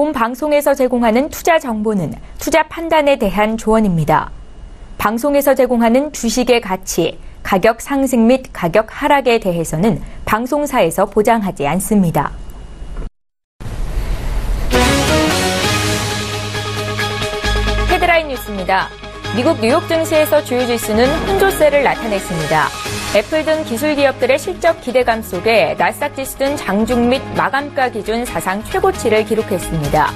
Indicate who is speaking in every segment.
Speaker 1: 본 방송에서 제공하는 투자 정보는 투자 판단에 대한 조언입니다. 방송에서 제공하는 주식의 가치, 가격 상승 및 가격 하락에 대해서는 방송사에서 보장하지 않습니다. 헤드라인 뉴스입니다. 미국 뉴욕 증시에서 주요 지수는 혼조세를 나타냈습니다. 애플 등 기술 기업들의 실적 기대감 속에 나스닥 지수 등 장중 및 마감가 기준 사상 최고치를 기록했습니다.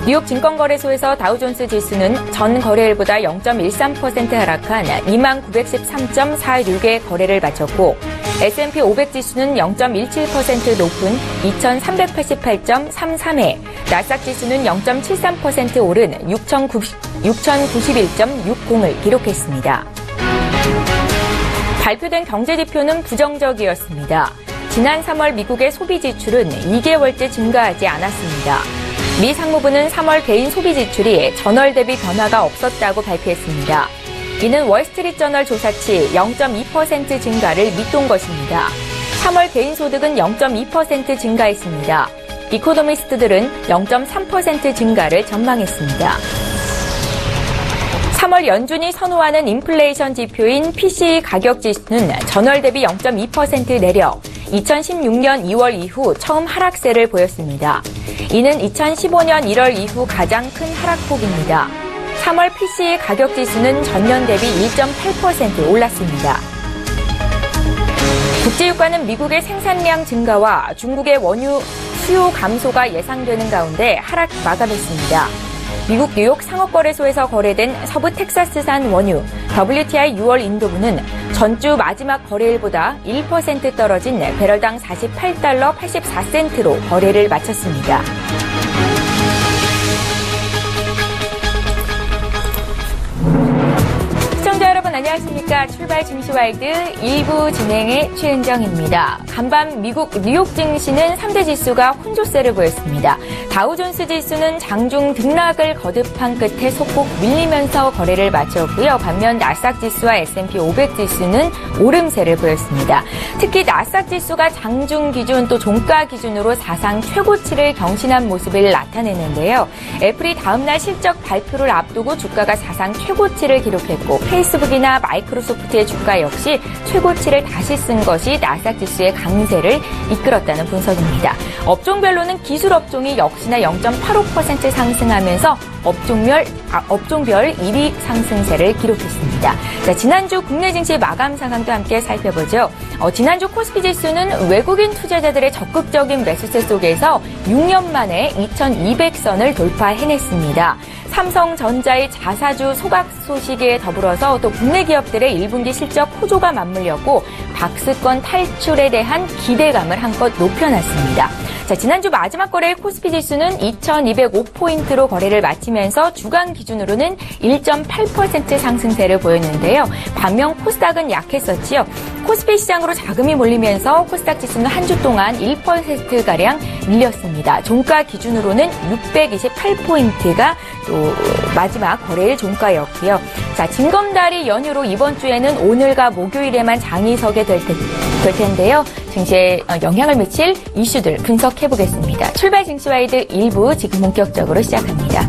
Speaker 1: 뉴욕 증권거래소에서 다우존스 지수는 전 거래일보다 0.13% 하락한 2913.46의 거래를 마쳤고 S&P 500 지수는 0.17% 높은 2388.33회, 나스닥 지수는 0.73% 오른 6091.60을 기록했습니다. 발표된 경제지표는 부정적이었습니다. 지난 3월 미국의 소비 지출은 2개월째 증가하지 않았습니다. 미 상무부는 3월 개인 소비 지출이 전월 대비 변화가 없었다고 발표했습니다. 이는 월스트리트저널 조사치 0.2% 증가를 밑돈 것입니다. 3월 개인 소득은 0.2% 증가했습니다. 이코노미스트들은 0.3% 증가를 전망했습니다. 3월 연준이 선호하는 인플레이션 지표인 PCE 가격 지수는 전월 대비 0.2% 내려 2016년 2월 이후 처음 하락세를 보였습니다. 이는 2015년 1월 이후 가장 큰 하락폭입니다. 3월 PCE 가격 지수는 전년 대비 1.8% 올랐습니다. 국제유가는 미국의 생산량 증가와 중국의 원유 수요 감소가 예상되는 가운데 하락 마감했습니다. 미국 뉴욕 상업거래소에서 거래된 서부 텍사스산 원유 WTI 6월 인도분은 전주 마지막 거래일보다 1% 떨어진 배럴당 48달러 84센트로 거래를 마쳤습니다. 시청자 여러분 안녕하십니까. 출발 증시와이드 1부 진행의 최은정입니다. 간밤 미국 뉴욕 증시는 3대 지수가 혼조세를 보였습니다. 다우존스 지수는 장중 등락을 거듭한 끝에 소폭 밀리면서 거래를 마쳤고요. 반면 나스닥 지수와 S&P 500 지수는 오름세를 보였습니다. 특히 나스닥 지수가 장중 기준 또 종가 기준으로 사상 최고치를 경신한 모습을 나타내는데요. 애플이 다음날 실적 발표를 앞두고 주가가 사상 최고치를 기록했고 페이스북이나 마이크로소프트의 주가 역시 최고치를 다시 쓴 것이 나스닥 지수의 강세를 이끌었다는 분석입니다. 업종별로는 기술 업종이 역시나 0.85% 상승하면서 업종별 1위 상승세를 기록했습니다. 자, 지난주 국내 증시 마감 상황도 함께 살펴보죠. 지난주 코스피 지수는 외국인 투자자들의 적극적인 매수세 속에서 6년 만에 2200선을 돌파해냈습니다. 삼성전자의 자사주 소각 소식에 더불어서 또 국내 기업들의 1분기 실적 호조가 맞물렸고 박스권 탈출에 대한 기대감을 한껏 높여놨습니다. 자, 지난주 마지막 거래일 코스피 지수는 2205포인트로 거래를 마치면서 주간 기준으로는 1.8% 상승세를 보였는데요. 반면 코스닥은 약했었지요. 코스피 시장으로 자금이 몰리면서 코스닥 지수는 한 주 동안 1%가량 밀렸습니다. 종가 기준으로는 628포인트가 또 마지막 거래일 종가였고요. 자, 징검다리 연휴로 이번 주에는 오늘과 목요일에만 장이 서게 될 텐데요. 증시에 영향을 미칠 이슈들 분석해보겠습니다. 출발 증시와이드 1부 지금 본격적으로 시작합니다.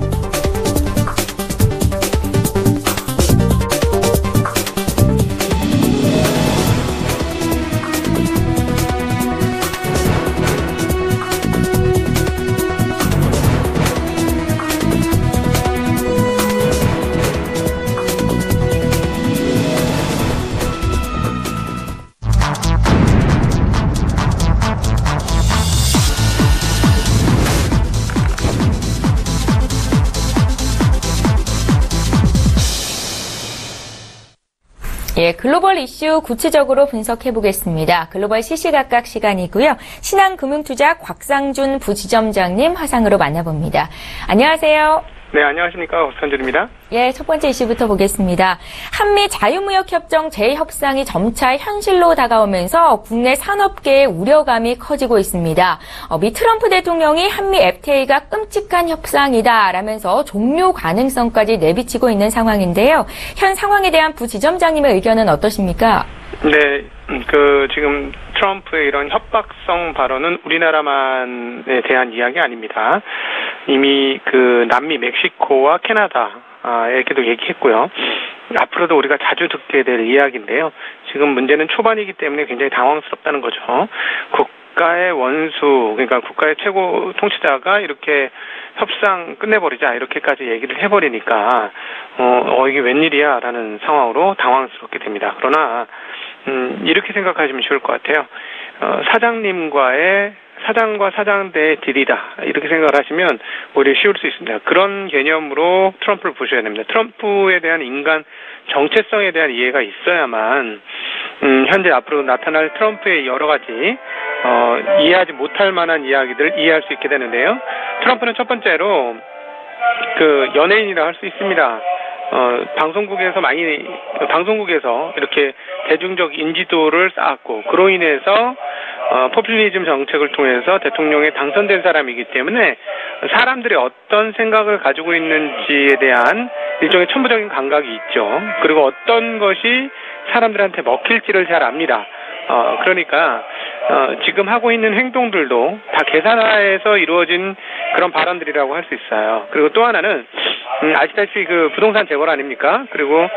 Speaker 1: 예, 글로벌 이슈 구체적으로 분석해보겠습니다. 글로벌 시시각각 시간이고요. 신한금융투자 곽상준 부지점장님 화상으로 만나봅니다. 안녕하세요.
Speaker 2: 네, 안녕하십니까. 곽상준입니다.
Speaker 1: 예, 첫 번째 이슈부터 보겠습니다. 한미 자유무역협정 재협상이 점차 현실로 다가오면서 국내 산업계의 우려감이 커지고 있습니다. 미 트럼프 대통령이 한미 FTA가 끔찍한 협상이다라면서 종료 가능성까지 내비치고 있는 상황인데요. 현 상황에 대한 부지점장님의 의견은 어떠십니까?
Speaker 2: 네, 지금 트럼프의 이런 협박성 발언은 우리나라만에 대한 이야기 아닙니다. 이미 그 남미 멕시코와 캐나다에게도 얘기했고요. 앞으로도 우리가 자주 듣게 될 이야기인데요. 지금 문제는 초반이기 때문에 굉장히 당황스럽다는 거죠. 국가의 원수, 그러니까 국가의 최고 통치자가 이렇게 협상 끝내버리자 이렇게까지 얘기를 해버리니까 이게 웬일이야 라는 상황으로 당황스럽게 됩니다. 그러나 이렇게 생각하시면 좋을 것 같아요. 사장과 사장대의 딜이다 이렇게 생각을 하시면 오히려 쉬울 수 있습니다. 그런 개념으로 트럼프를 보셔야 됩니다. 트럼프에 대한 인간 정체성에 대한 이해가 있어야만 현재 앞으로 나타날 트럼프의 여러 가지 이해하지 못할 만한 이야기들을 이해할 수 있게 되는데요. 트럼프는 첫 번째로 그 연예인이라 할 수 있습니다. 방송국에서 이렇게 대중적 인지도를 쌓았고, 그로 인해서, 포퓰리즘 정책을 통해서 대통령에 당선된 사람이기 때문에 사람들이 어떤 생각을 가지고 있는지에 대한 일종의 천부적인 감각이 있죠. 그리고 어떤 것이 사람들한테 먹힐지를 잘 압니다. 그러니까, 지금 하고 있는 행동들도 다 계산하에서 이루어진 그런 발언들이라고 할 수 있어요. 그리고 또 하나는, 아시다시피 그 부동산 재벌 아닙니까? 그리고,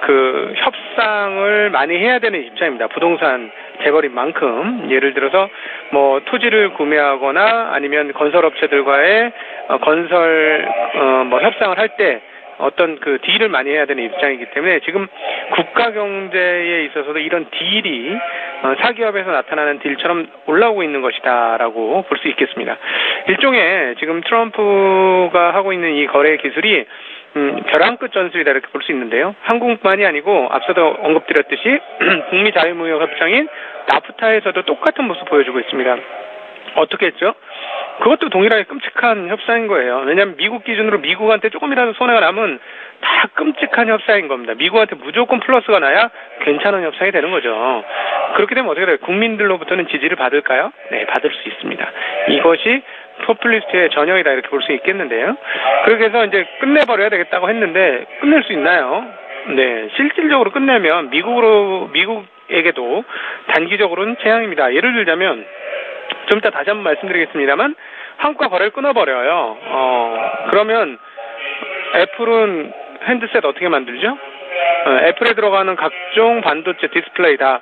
Speaker 2: 그 협상을 많이 해야 되는 입장입니다. 부동산 재벌인 만큼. 예를 들어서, 뭐, 토지를 구매하거나 아니면 건설업체들과의 협상을 할 때, 어떤 그 딜을 많이 해야 되는 입장이기 때문에 지금 국가 경제에 있어서도 이런 딜이 사기업에서 나타나는 딜처럼 올라오고 있는 것이다라고 볼 수 있겠습니다. 일종의 지금 트럼프가 하고 있는 이 거래 기술이 벼랑 끝 전술이다 이렇게 볼 수 있는데요. 한국만이 아니고 앞서도 언급드렸듯이 북미 자유무역협정인 나프타에서도 똑같은 모습 보여주고 있습니다. 어떻게 했죠? 그것도 동일하게 끔찍한 협상인 거예요. 왜냐하면 미국 기준으로 미국한테 조금이라도 손해가 나면 다 끔찍한 협상인 겁니다. 미국한테 무조건 플러스가 나야 괜찮은 협상이 되는 거죠. 그렇게 되면 어떻게 돼요? 국민들로부터는 지지를 받을까요? 네, 받을 수 있습니다. 이것이 포퓰리스트의 전형이다 이렇게 볼 수 있겠는데요. 그렇게 해서 이제 끝내버려야 되겠다고 했는데 끝낼 수 있나요? 네, 실질적으로 끝내면 미국에게도 단기적으로는 재앙입니다. 예를 들자면 좀 이따 다시 한번 말씀드리겠습니다만 한국과 거래를 끊어버려요. 그러면 애플은 핸드셋 어떻게 만들죠? 애플에 들어가는 각종 반도체 디스플레이 다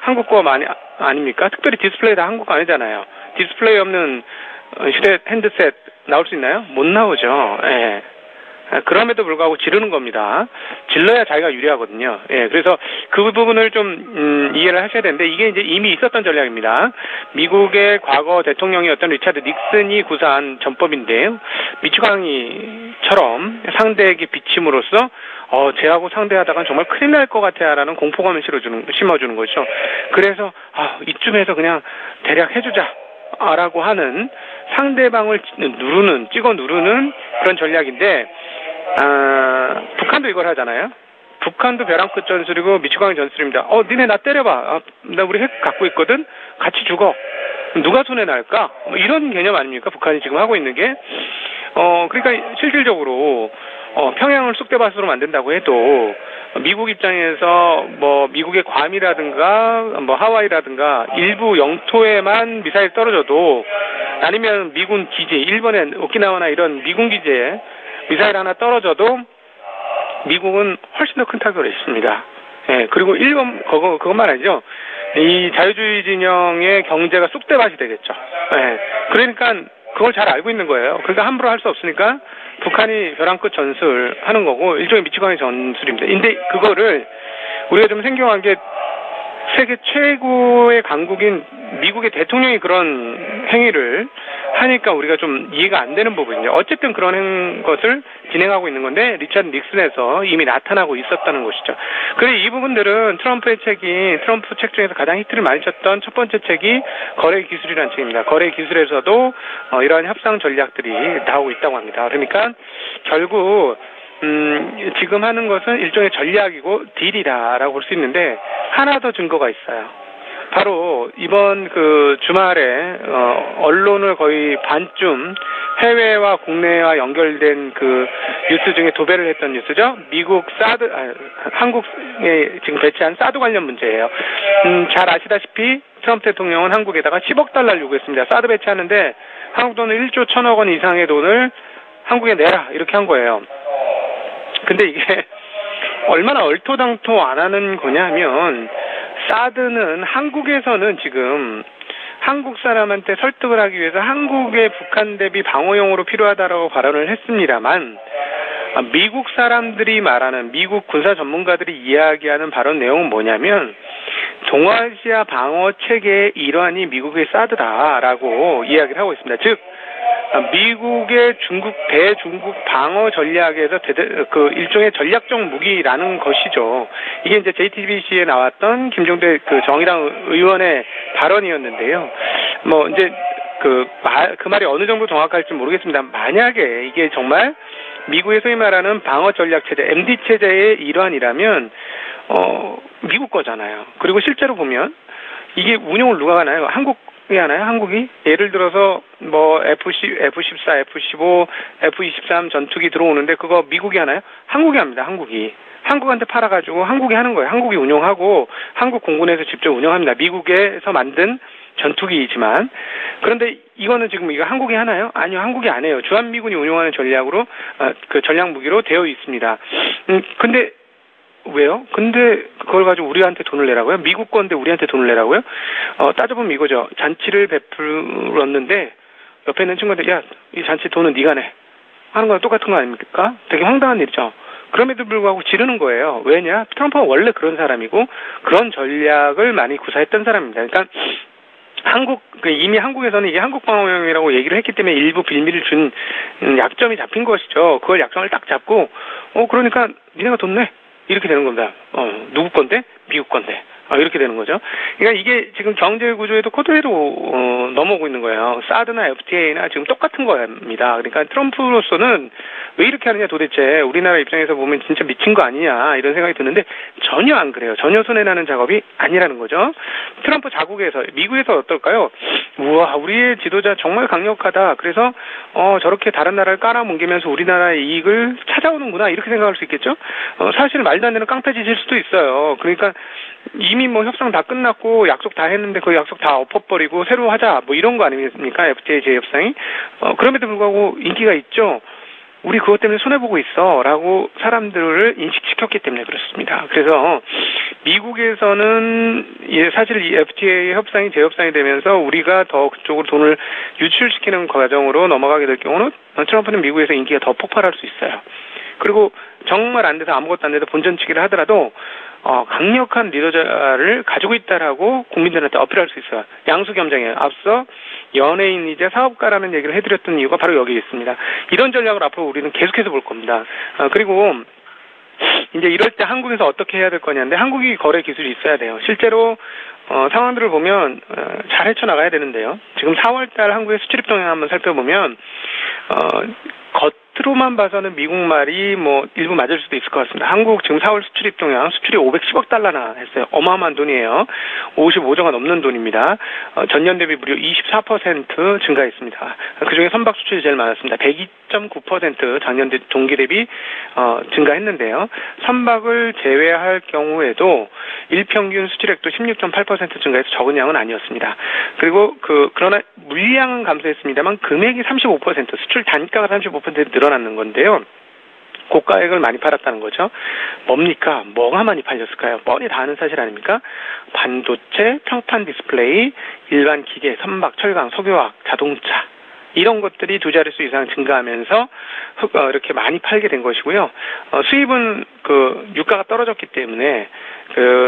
Speaker 2: 한국 거 아닙니까? 특별히 디스플레이 다 한국 거 아니잖아요. 디스플레이 없는 핸드셋 나올 수 있나요? 못 나오죠. 예. 그럼에도 불구하고 지르는 겁니다. 질러야 자기가 유리하거든요. 예, 그래서 그 부분을 좀 이해를 하셔야 되는데 이게 이제 이미 있었던 전략입니다. 미국의 과거 대통령이었던 리차드 닉슨이 구사한 전법인데요. 미치광이처럼 상대에게 비침으로써 쟤하고 상대하다가 정말 큰일 날 것 같아라는 공포감을 심어주는 거죠. 그래서 이쯤에서 그냥 대략 해주자라고 하는 상대방을 찍어 누르는 그런 전략인데 북한도 이걸 하잖아요. 북한도 벼랑 끝 전술이고 미치광이 전술입니다. 니네 나 때려봐. 나 우리 핵 갖고 있거든. 같이 죽어. 누가 손해 날까? 이런 개념 아닙니까? 북한이 지금 하고 있는 게. 그러니까 실질적으로 평양을 쑥대밭으로 만든다고 해도 미국 입장에서 미국의 괌이라든가 하와이라든가 일부 영토에만 미사일 떨어져도 아니면 미군 기지, 일본의 오키나와나 이런 미군 기지에 미사일 하나 떨어져도 미국은 훨씬 더 큰 타격을 했습니다. 예, 그리고 일본 그것만 아니죠. 이 자유주의 진영의 경제가 쑥대밭이 되겠죠. 예, 그러니까 그걸 잘 알고 있는 거예요. 그러니까 함부로 할 수 없으니까 북한이 벼랑 끝 전술 하는 거고 일종의 미치광이 전술입니다. 근데 그거를 우리가 좀 생경한 게 세계 최고의 강국인 미국의 대통령이 그런 행위를 하니까 우리가 좀 이해가 안 되는 부분이죠. 어쨌든 그런 것을 진행하고 있는 건데 리차드 닉슨에서 이미 나타나고 있었다는 것이죠. 그래 이 부분들은 트럼프 책 중에서 가장 히트를 많이 쳤던 첫 번째 책이 거래 기술이라는 책입니다. 거래 기술에서도 이러한 협상 전략들이 나오고 있다고 합니다. 그러니까 결국 지금 하는 것은 일종의 전략이고 딜이다라고 볼 수 있는데 하나 더 증거가 있어요. 바로 이번 그 주말에 언론을 거의 반쯤 해외와 국내와 연결된 그 뉴스 중에 도배를 했던 뉴스죠. 미국 한국에 지금 배치한 사드 관련 문제예요. 잘 아시다시피 트럼프 대통령은 한국에다가 $10억 요구했습니다. 사드 배치하는데 한국 돈은 1조 1,000억 원 이상의 돈을 한국에 내라 이렇게 한 거예요. 근데 이게 얼마나 얼토당토 안 하는 거냐면 사드는 한국에서는 지금 한국 사람한테 설득을 하기 위해서 한국의 북한 대비 방어용으로 필요하다라고 발언을 했습니다만 미국 사람들이 말하는 미국 군사 전문가들이 이야기하는 발언 내용은 뭐냐면 동아시아 방어 체계의 일환이 미국의 사드다라고 이야기를 하고 있습니다. 즉 미국의 대중국 방어 전략에서 그 일종의 전략적 무기라는 것이죠. 이게 이제 JTBC에 나왔던 김종대 그 정의당 의원의 발언이었는데요. 뭐 이제 그 말이 어느 정도 정확할지 모르겠습니다. 만약에 이게 정말 미국의 소위 말하는 방어 전략 체제, MD 체제의 일환이라면 미국 거잖아요. 그리고 실제로 보면 이게 운용을 누가 하나요? 한국이 하나요? 한국이? 예를 들어서 뭐 F-14, F-15, F-23 전투기 들어오는데 그거 미국이 하나요? 한국이 합니다. 한국이. 한국한테 팔아가지고 한국이 하는 거예요. 한국이 운용하고 한국 공군에서 직접 운영합니다. 미국에서 만든 전투기이지만 그런데 이거는 지금 이거 한국이 하나요? 아니요, 한국이 안 해요. 주한미군이 운용하는 전략으로 그 전략 무기로 되어 있습니다. 근데 왜요? 근데 그걸 가지고 우리한테 돈을 내라고요? 미국 건데 우리한테 돈을 내라고요? 따져보면 이거죠. 잔치를 베풀었는데 옆에 있는 친구한테 야, 이 잔치 돈은 네가 내 하는 거랑 똑같은 거 아닙니까? 되게 황당한 일이죠. 그럼에도 불구하고 지르는 거예요. 왜냐? 트럼프가 원래 그런 사람이고 그런 전략을 많이 구사했던 사람입니다. 그러니까 이미 한국에서는 이게 한국 방어용이라고 얘기를 했기 때문에 일부 빌미를 준 약점이 잡힌 것이죠. 그걸 약점을 딱 잡고 그러니까 니네가 돈 내. 이렇게 되는 겁니다. 누구 건데? 미국 건데. 이렇게 되는 거죠. 그러니까 이게 지금 경제 구조에도 코드로 넘어오고 있는 거예요. 사드나 FTA나 지금 똑같은 겁니다. 그러니까 트럼프로서는 왜 이렇게 하느냐 도대체 우리나라 입장에서 보면 진짜 미친 거 아니냐 이런 생각이 드는데 전혀 안 그래요. 전혀 손해나는 작업이 아니라는 거죠. 트럼프 자국에서 미국에서 어떨까요? 우와 우리의 지도자 정말 강력하다. 그래서 저렇게 다른 나라를 깔아뭉개면서 우리나라의 이익을 찾아오는구나 이렇게 생각할 수 있겠죠. 사실 말도 안 되는 깡패짓일 수도 있어요. 그러니까 이미 뭐 협상 다 끝났고 약속 다 했는데 그 약속 다 엎어버리고 새로 하자 뭐 이런 거 아닙니까? FTA 재협상이. 그럼에도 불구하고 인기가 있죠. 우리 그것 때문에 손해보고 있어 라고 사람들을 인식시켰기 때문에 그렇습니다. 그래서 미국에서는 사실 이 FTA 협상이 재협상이 되면서 우리가 더 그쪽으로 돈을 유출시키는 과정으로 넘어가게 될 경우는 트럼프는 미국에서 인기가 더 폭발할 수 있어요. 그리고 정말 안 돼서 아무것도 안 돼서 본전치기를 하더라도 강력한 리더자를 가지고 있다라고 국민들한테 어필할 수 있어요. 양수겸장이에요. 앞서 연예인이자 사업가라는 얘기를 해드렸던 이유가 바로 여기 있습니다. 이런 전략을 앞으로 우리는 계속해서 볼 겁니다. 그리고 이제 이럴 때 한국에서 어떻게 해야 될 거냐인데 한국이 거래 기술이 있어야 돼요. 실제로 상황들을 보면 잘 헤쳐나가야 되는데요. 지금 4월달 한국의 수출입 동향 한번 살펴보면 겉으로만 봐서는 미국 말이 뭐 일부 맞을 수도 있을 것 같습니다. 한국 지금 4월 수출입 동향 수출이 510억 달러나 했어요. 어마어마한 돈이에요. 55조가 넘는 돈입니다. 전년 대비 무려 24% 증가했습니다. 그중에 선박 수출이 제일 많았습니다. 102.9% 작년 동기 대비 증가했는데요. 선박을 제외할 경우에도 일평균 수출액도 16.8% 증가해서 적은 양은 아니었습니다. 그리고 그러나 물량은 감소했습니다만 금액이 35% 수출 단가가 35% 늘어났는 건데요. 고가액을 많이 팔았다는 거죠. 뭡니까? 뭐가 많이 팔렸을까요? 뻔히 다 아는 사실 아닙니까? 반도체, 평판 디스플레이, 일반 기계, 선박, 철강, 석유화학, 자동차 이런 것들이 두 자릿수 이상 증가하면서 이렇게 많이 팔게 된 것이고요. 수입은 유가가 떨어졌기 때문에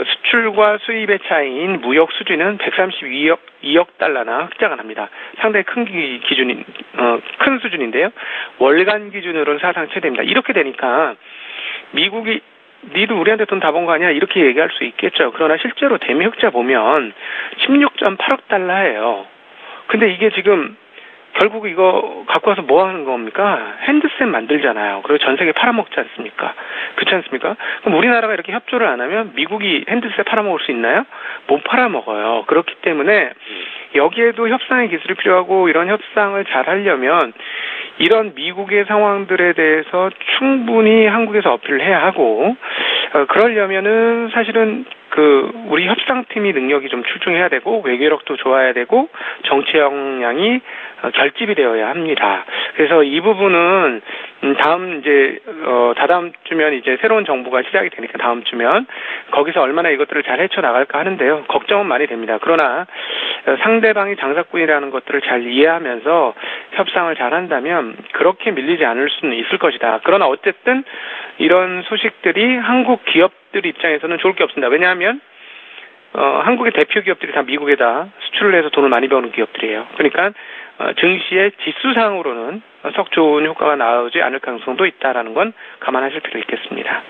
Speaker 2: 수출과 수입의 차이인 무역 수지는 132억 달러나 흑자가 납니다. 상당히 큰 수준인데요. 월간 기준으로는 사상 최대입니다. 이렇게 되니까 미국이 니도 우리한테 돈 다 번 거 아니야? 이렇게 얘기할 수 있겠죠. 그러나 실제로 대미 흑자 보면 16.8억 달러예요. 근데 이게 지금 결국 이거 갖고 와서 뭐 하는 겁니까? 핸드셋 만들잖아요. 그리고 전 세계에 팔아먹지 않습니까? 그렇지 않습니까? 그럼 우리나라가 이렇게 협조를 안 하면 미국이 핸드셋 팔아먹을 수 있나요? 못 팔아먹어요. 그렇기 때문에 여기에도 협상의 기술이 필요하고 이런 협상을 잘 하려면 이런 미국의 상황들에 대해서 충분히 한국에서 어필을 해야 하고 그러려면은 사실은 우리 협상팀이 능력이 좀 출중해야 되고, 외교력도 좋아야 되고, 정치 역량이 결집이 되어야 합니다. 그래서 이 부분은, 다다음 주면 이제 새로운 정부가 시작이 되니까 다음 주면, 거기서 얼마나 이것들을 잘 헤쳐나갈까 하는데요. 걱정은 많이 됩니다. 그러나, 상대방이 장사꾼이라는 것들을 잘 이해하면서 협상을 잘 한다면, 그렇게 밀리지 않을 수는 있을 것이다. 그러나 어쨌든, 이런 소식들이 한국 기업들 입장에서는 좋을 게 없습니다. 왜냐하면 한국의 대표 기업들이 다 미국에다 수출을 해서 돈을 많이 버는 기업들이에요. 그러니까 증시의 지수상으로는 썩 좋은 효과가 나오지 않을 가능성도 있다라는 건 감안하실 필요 있겠습니다.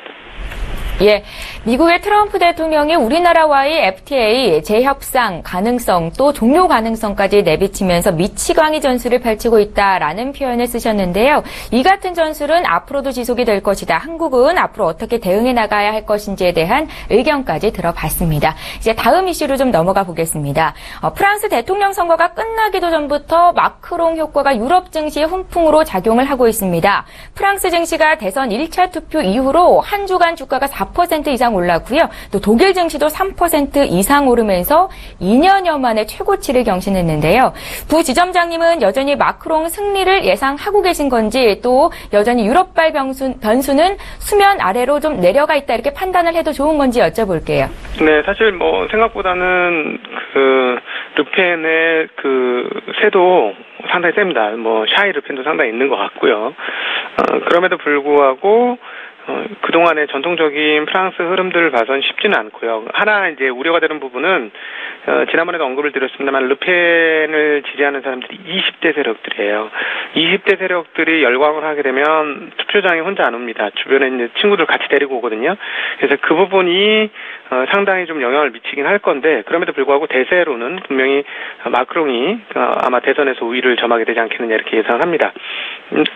Speaker 1: 예, 미국의 트럼프 대통령이 우리나라와의 FTA 재협상 가능성 또 종료 가능성까지 내비치면서 미치광이 전술을 펼치고 있다라는 표현을 쓰셨는데요. 이 같은 전술은 앞으로도 지속이 될 것이다. 한국은 앞으로 어떻게 대응해 나가야 할 것인지에 대한 의견까지 들어봤습니다. 이제 다음 이슈로 좀 넘어가 보겠습니다. 프랑스 대통령 선거가 끝나기도 전부터 마크롱 효과가 유럽 증시의 훈풍으로 작용을 하고 있습니다. 프랑스 증시가 대선 1차 투표 이후로 한 주간 주가가 4% 이상 올랐고요. 또 독일 증시도 3% 이상 오르면서 2년여 만에 최고치를 경신했는데요. 부 지점장님은 여전히 마크롱 승리를 예상하고 계신 건지 또 여전히 유럽발 변수는 수면 아래로 좀 내려가 있다 이렇게 판단을 해도 좋은 건지 여쭤볼게요.
Speaker 2: 네, 사실 생각보다는 르펜의 세도 상당히 셉니다. 샤이 르펜도 상당히 있는 것 같고요. 그럼에도 불구하고 그동안의 전통적인 프랑스 흐름들을 봐선 쉽지는 않고요. 하나 이제 우려가 되는 부분은 지난번에도 언급을 드렸습니다만 르펜을 지지하는 사람들이 20대 세력들이에요. 20대 세력들이 열광을 하게 되면 투표장에 혼자 안 옵니다. 주변에 이제 친구들 같이 데리고 오거든요. 그래서 그 부분이 상당히 좀 영향을 미치긴 할 건데 그럼에도 불구하고 대세로는 분명히 마크롱이 아마 대선에서 우위를 점하게 되지 않겠느냐 이렇게 예상합니다.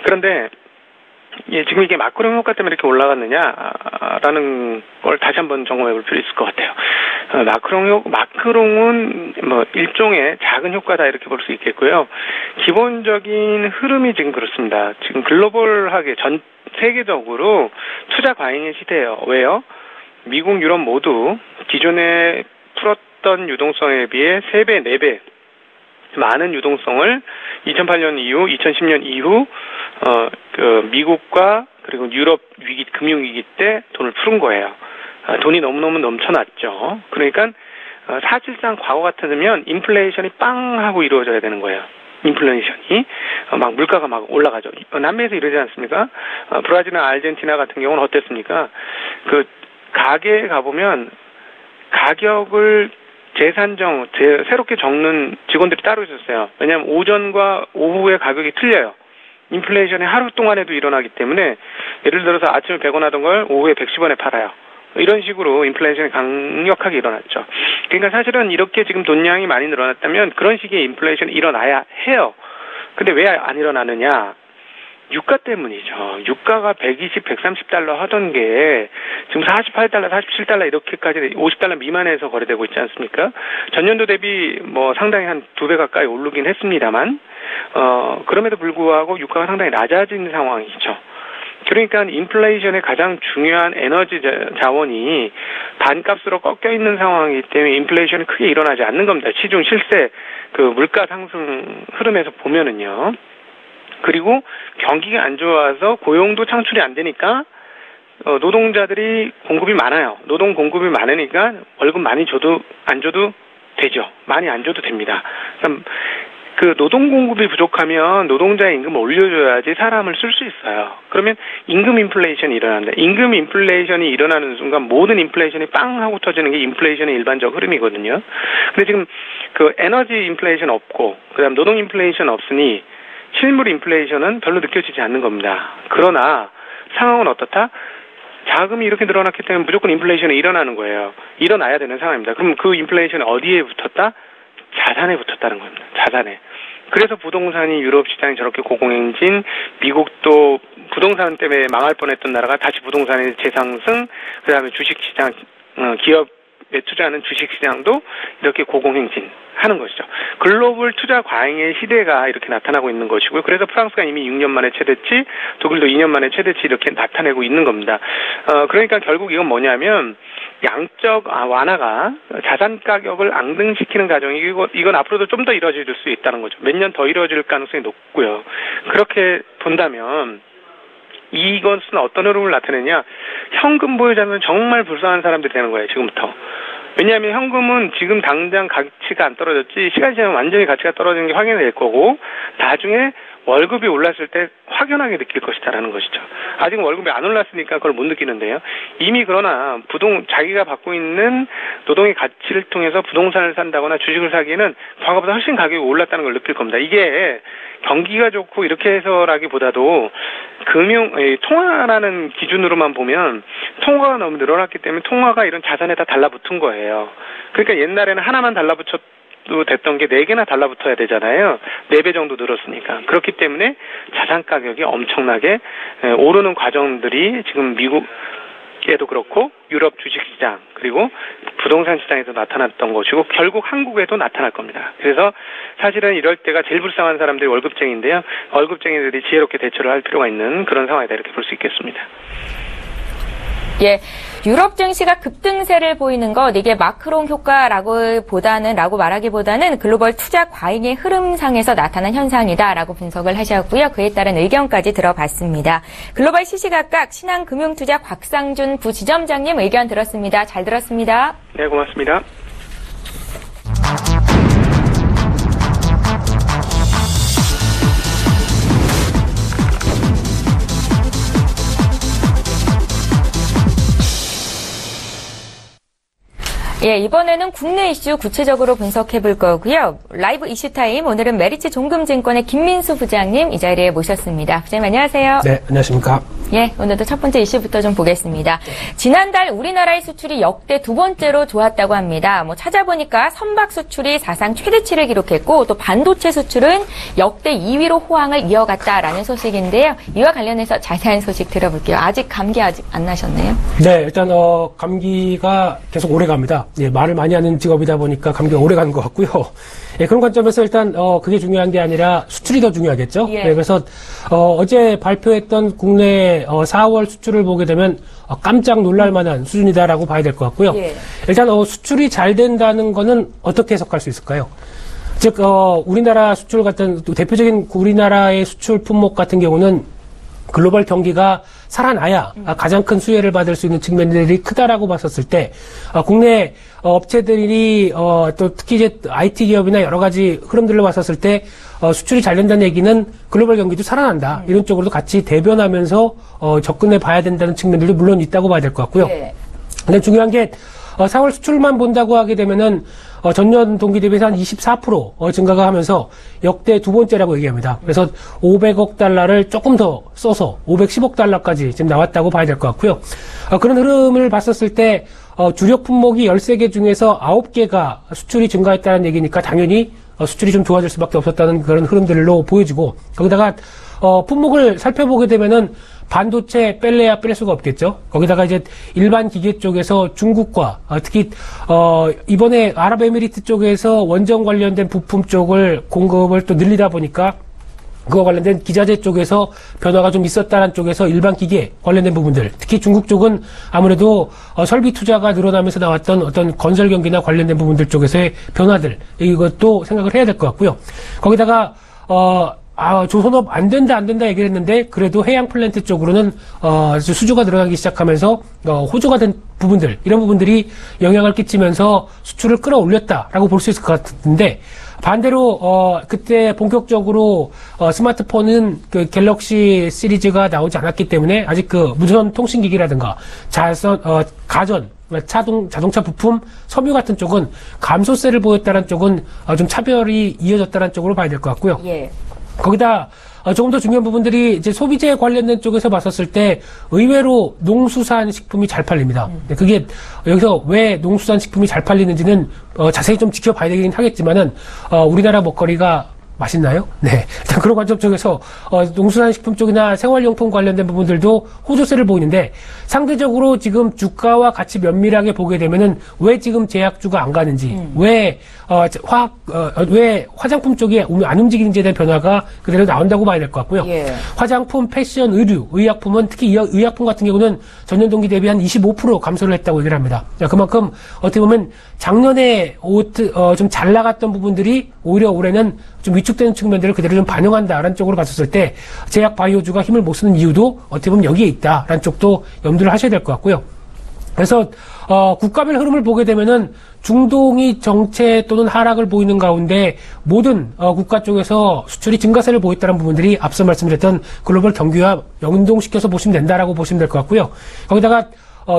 Speaker 2: 그런데 지금 이게 마크롱 효과 때문에 이렇게 올라갔느냐라는 걸 다시 한번 점검해 볼 필요 있을 것 같아요. 마크롱은 일종의 작은 효과다 이렇게 볼 수 있겠고요. 기본적인 흐름이 지금 그렇습니다. 지금 글로벌하게 전 세계적으로 투자 과잉의 시대예요. 왜요? 미국, 유럽 모두 기존에 풀었던 유동성에 비해 3배, 4배 많은 유동성을 2008년 이후, 2010년 이후 미국과 그리고 유럽 위기, 금융위기 때 돈을 푸른 거예요. 돈이 너무너무 넘쳐났죠. 그러니까 사실상 과거 같으면 인플레이션이 빵 하고 이루어져야 되는 거예요. 인플레이션이 물가가 막 올라가죠. 남미에서 이러지 않습니까? 브라질이나 아르헨티나 같은 경우는 어땠습니까? 가게에 가보면 가격을 새롭게 적는 직원들이 따로 있었어요. 왜냐하면 오전과 오후의 가격이 틀려요. 인플레이션이 하루 동안에도 일어나기 때문에 예를 들어서 아침에 100원 하던 걸 오후에 110원에 팔아요. 이런 식으로 인플레이션이 강력하게 일어났죠. 그러니까 사실은 이렇게 지금 돈량이 많이 늘어났다면 그런 식의 인플레이션이 일어나야 해요. 근데 왜 안 일어나느냐? 유가 때문이죠. 유가가 120, 130달러 하던 게 지금 48달러, 47달러 이렇게까지 50달러 미만에서 거래되고 있지 않습니까? 전년도 대비 상당히 한 2배 가까이 오르긴 했습니다만 그럼에도 불구하고 유가가 상당히 낮아진 상황이죠. 그러니까 인플레이션의 가장 중요한 에너지 자원이 반값으로 꺾여 있는 상황이기 때문에 인플레이션이 크게 일어나지 않는 겁니다. 시중 실세 물가 상승 흐름에서 보면은요. 그리고 경기가 안 좋아서 고용도 창출이 안 되니까 노동자들이 공급이 많아요. 노동 공급이 많으니까 월급 많이 줘도 안 줘도 되죠. 많이 안 줘도 됩니다. 노동 공급이 부족하면 노동자의 임금을 올려줘야지 사람을 쓸 수 있어요. 그러면 임금 인플레이션이 일어난다. 임금 인플레이션이 일어나는 순간 모든 인플레이션이 빵 하고 터지는 게 인플레이션의 일반적 흐름이거든요. 근데 지금 에너지 인플레이션 없고 그다음 노동 인플레이션 없으니 실물 인플레이션은 별로 느껴지지 않는 겁니다. 그러나 상황은 어떻다? 자금이 이렇게 늘어났기 때문에 무조건 인플레이션이 일어나는 거예요. 일어나야 되는 상황입니다. 그럼 그 인플레이션이 어디에 붙었다? 자산에 붙었다는 겁니다. 자산에. 그래서 부동산이 유럽 시장이 저렇게 고공행진, 미국도 부동산 때문에 망할 뻔했던 나라가 다시 부동산의 재상승, 그다음에 주식시장, 기업에 투자하는 주식시장도 이렇게 고공행진 하는 것이죠. 글로벌 투자 과잉의 시대가 이렇게 나타나고 있는 것이고요. 그래서 프랑스가 이미 6년 만에 최대치, 독일도 2년 만에 최대치 이렇게 나타내고 있는 겁니다. 그러니까 결국 이건 뭐냐면 양적 완화가 자산 가격을 앙등시키는 과정이 이건 앞으로도 좀 더 이루어질 수 있다는 거죠. 몇 년 더 이루어질 가능성이 높고요. 그렇게 본다면 이것은 어떤 흐름을 나타내냐? 현금 보유자는 정말 불쌍한 사람들이 되는 거예요. 지금부터. 왜냐하면 현금은 지금 당장 가치가 안 떨어졌지 시간이 지나면 완전히 가치가 떨어지는 게 확인이 될 거고 나중에 월급이 올랐을 때 확연하게 느낄 것이다라는 것이죠. 아직 월급이 안 올랐으니까 그걸 못 느끼는데요. 이미 그러나 자기가 받고 있는 노동의 가치를 통해서 부동산을 산다거나 주식을 사기에는 과거보다 훨씬 가격이 올랐다는 걸 느낄 겁니다. 이게 경기가 좋고 이렇게 해서라기보다도 통화라는 기준으로만 보면 통화가 너무 늘어났기 때문에 통화가 이런 자산에다 달라붙은 거예요. 그러니까 옛날에는 하나만 달라붙였 됐던 게 4개나 달라붙어야 되잖아요. 4배 정도 늘었으니까. 그렇기 때문에 자산 가격이 엄청나게 오르는 과정들이 지금 미국에도 그렇고 유럽 주식시장 그리고 부동산 시장에도 나타났던 것이고 결국 한국에도 나타날 겁니다. 그래서 사실은 이럴 때가 제일 불쌍한 사람들이 월급쟁이인데요. 월급쟁이들이 지혜롭게 대처를 할 필요가 있는 그런 상황이다 이렇게 볼 수 있겠습니다.
Speaker 1: 예, 유럽 증시가 급등세를 보이는 것 이게 마크롱 효과라고 말하기보다는 글로벌 투자 과잉의 흐름상에서 나타난 현상이다라고 분석을 하셨고요. 그에 따른 의견까지 들어봤습니다. 글로벌 시시각각 신한금융투자 곽상준 부지점장님 의견 들었습니다. 잘 들었습니다.
Speaker 2: 네, 고맙습니다.
Speaker 1: 예, 이번에는 국내 이슈 구체적으로 분석해 볼 거고요. 라이브 이슈타임 오늘은 메리츠 종금증권의 김민수 부장님 이 자리에 모셨습니다. 부장님 안녕하세요.
Speaker 3: 네, 안녕하십니까.
Speaker 1: 예, 오늘도 첫 번째 이슈부터 좀 보겠습니다. 지난달 우리나라의 수출이 역대 2번째로 좋았다고 합니다. 찾아보니까 선박 수출이 사상 최대치를 기록했고 또 반도체 수출은 역대 2위로 호황을 이어갔다라는 소식인데요. 이와 관련해서 자세한 소식 들어볼게요. 감기 아직 안 나셨네요?
Speaker 3: 네, 일단 감기가 계속 오래 갑니다. 예, 말을 많이 하는 직업이다 보니까 감기가 오래 가는 것 같고요. 예, 그런 관점에서 일단 그게 중요한 게 아니라 수출이 더 중요하겠죠.
Speaker 1: 예.
Speaker 3: 예, 그래서 어제 발표했던 국내 4월 수출을 보게 되면 깜짝 놀랄 만한 수준이다라고 봐야 될 것 같고요.
Speaker 1: 예.
Speaker 3: 일단 수출이 잘 된다는 거는 어떻게 해석할 수 있을까요? 즉 우리나라 수출 같은 대표적인 우리나라의 수출 품목 같은 경우는 글로벌 경기가 살아나야 가장 큰 수혜를 받을 수 있는 측면들이 크다라고 봤었을 때 국내 업체들이 또 특히 이제 IT 기업이나 여러 가지 흐름들로 봤었을 때 수출이 잘 된다는 얘기는 글로벌 경기도 살아난다 이런 쪽으로도 같이 대변하면서 접근해 봐야 된다는 측면들도 물론 있다고 봐야 될 것 같고요.
Speaker 1: 네.
Speaker 3: 근데 중요한 게 4월 수출만 본다고 하게 되면은 전년 동기 대비해서 한 24% 증가가 하면서 역대 2번째라고 얘기합니다. 그래서 500억 달러를 조금 더 써서 510억 달러까지 지금 나왔다고 봐야 될 것 같고요. 그런 흐름을 봤었을 때 주력 품목이 13개 중에서 9개가 수출이 증가했다는 얘기니까 당연히 수출이 좀 좋아질 수밖에 없었다는 그런 흐름들로 보여지고 거기다가 품목을 살펴보게 되면은 반도체 뺄래야 뺄 수가 없겠죠. 거기다가 이제 일반 기계 쪽에서 중국과 특히 이번에 아랍에미리트 쪽에서 원전 관련된 부품 쪽을 공급을 또 늘리다 보니까 그거 관련된 기자재 쪽에서 변화가 좀 있었다는 쪽에서 일반 기계 관련된 부분들, 특히 중국 쪽은 아무래도 설비 투자가 늘어나면서 나왔던 어떤 건설 경기나 관련된 부분들 쪽에서의 변화들, 이것도 생각을 해야 될 것 같고요. 거기다가 조선업 안 된다 얘기를 했는데 그래도 해양 플랜트 쪽으로는 수주가 늘어나기 시작하면서 호조가 된 부분들, 이런 부분들이 영향을 끼치면서 수출을 끌어올렸다라고 볼 수 있을 것 같은데, 반대로 그때 본격적으로 스마트폰은 그 갤럭시 시리즈가 나오지 않았기 때문에 아직 그 무선 통신기기라든가 가전, 자동차 부품, 섬유 같은 쪽은 감소세를 보였다는 쪽은 좀 차별이 이어졌다는 쪽으로 봐야 될 것 같고요.
Speaker 1: 예.
Speaker 3: 거기다 조금 더 중요한 부분들이 이제 소비재 관련된 쪽에서 봤었을 때 의외로 농수산 식품이 잘 팔립니다. 그게 여기서 왜 농수산 식품이 잘 팔리는지는 자세히 좀 지켜봐야 되긴 하겠지만은 우리나라 먹거리가 맛있나요? 네. 일단 그런 관점 쪽에서 농수산식품 쪽이나 생활용품 관련된 부분들도 호조세를 보이는데 상대적으로 지금 주가와 같이 면밀하게 보게 되면은 왜 지금 제약주가 안 가는지, 왜 화장품 쪽이 안 움직이는지에 대한 변화가 그대로 나온다고 봐야 될 것 같고요.
Speaker 1: 예.
Speaker 3: 화장품, 패션, 의류, 의약품은 특히 의약품 같은 경우는 전년 동기 대비 한 25% 감소를 했다고 얘기를 합니다. 그만큼 어떻게 보면 작년에 좀 잘 나갔던 부분들이 오히려 올해는 좀 위축되는 측면들을 그대로 좀 반영한다라는 쪽으로 봤었을 때 제약 바이오주가 힘을 못 쓰는 이유도 어떻게 보면 여기에 있다라는 쪽도 염두를 하셔야 될 것 같고요. 그래서 국가별 흐름을 보게 되면은 중동이 정체 또는 하락을 보이는 가운데 모든 국가 쪽에서 수출이 증가세를 보였다는 부분들이 앞서 말씀드렸던 글로벌 경기와 연동시켜서 보시면 된다라고 보시면 될 것 같고요. 거기다가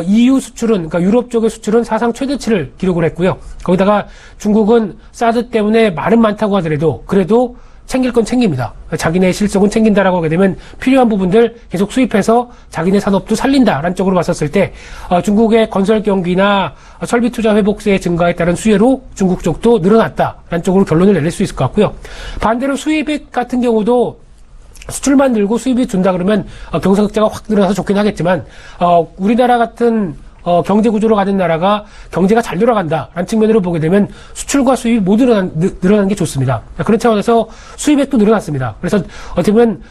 Speaker 3: EU 수출은, 그러니까 유럽 쪽의 수출은 사상 최대치를 기록을 했고요. 거기다가 중국은 사드 때문에 말은 많다고 하더라도 그래도 챙길 건 챙깁니다. 자기네 실속은 챙긴다라고 하게 되면 필요한 부분들 계속 수입해서 자기네 산업도 살린다라는 쪽으로 봤었을 때 중국의 건설 경기나 설비 투자 회복세의 증가에 따른 수혜로 중국 쪽도 늘어났다라는 쪽으로 결론을 내릴 수 있을 것 같고요. 반대로 수입액 같은 경우도 수출만 늘고 수입이 준다 그러면 경상흑자가 확 늘어나서 좋긴 하겠지만 우리나라 같은 경제 구조로 가는 나라가 경제가 잘 돌아간다라는 측면으로 보게 되면 수출과 수입이 모두 늘어나는 게 좋습니다. 그런 차원에서 수입액도 늘어났습니다. 그래서 어떻게 보면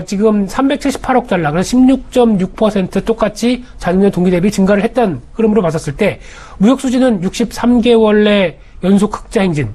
Speaker 3: 지금 378억 달러, 그래서 16.6% 똑같이 작년 동기 대비 증가를 했던 흐름으로 봤었을 때 무역 수지는 63개월 내 연속 흑자 행진,